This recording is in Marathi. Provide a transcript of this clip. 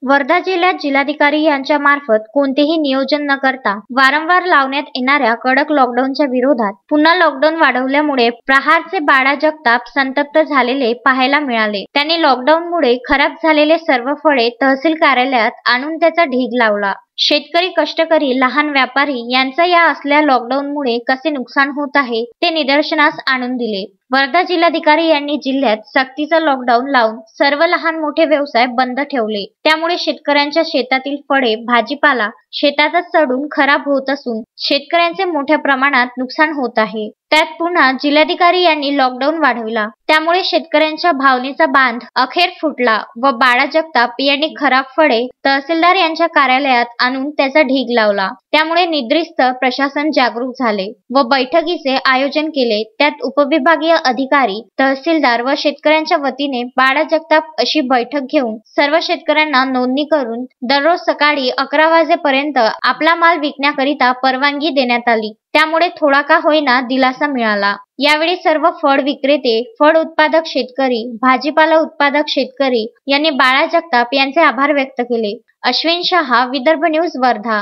वर्धा जिल्ह्यात जिल्हाधिकारी यांच्या मार्फत कोणतेही नियोजन न करता वारंवार लावण्यात येणाऱ्या कडक लॉकडाऊनच्या विरोधात पुन्हा लॉकडाऊन वाढवल्यामुळे प्रहारचे बाळा जगताप संतप्त झालेले पाहायला मिळाले। त्यांनी लॉकडाऊनमुळे खराब झालेले सर्व फळे तहसील कार्यालयात आणून त्याचा ढीग लावला। शेतकरी, कष्टकरी, लहान व्यापारी यांचा या असल्या लॉकडाऊनमुळे कसे नुकसान होत आहे ते निदर्शनास आणून दिले। वर्धा जिल्हाधिकारी यांनी जिल्ह्यात सक्तीचा लॉकडाऊन लावून सर्व लहान मोठे व्यवसाय बंद ठेवले। त्यामुळे शेतकऱ्यांच्या शेतातील फळे, भाजीपाला शेतातच सडून खराब होत असून शेतकऱ्यांचे मोठ्या प्रमाणात नुकसान होत आहे। त्यात पुन्हा जिल्हाधिकारी यांनी लॉकडाऊन वाढविला, त्यामुळे शेतकऱ्यांच्या भावनेचा बांध अखेर फुटला व बाळा जगताप यांनी खराब फळे तहसीलदार यांच्या कार्यालयात आणून त्याचा ढीग लावला। त्यामुळे निद्रिस्त प्रशासन जागरूक झाले व बैठकीचे आयोजन केले। त्यात उपविभागीय अधिकारी, तहसीलदार व शेतकऱ्यांच्या वतीने बाळा जगताप अशी बैठक घेऊन सर्व शेतकऱ्यांना नोंदणी करून दररोज सकाळी 11 वाजेपर्यंत आपला माल विकण्याकरिता परवानगी देण्यात आली। त्यामुळे थोडा का होईना दिलासा मिळाला। यावेळी सर्व फळ विक्रेते, फळ उत्पादक शेतकरी, भाजीपाला उत्पादक शेतकरी यांनी बाळा जगताप यांचे आभार व्यक्त केले। अश्विन शहा, विदर्भ न्यूज, वर्धा।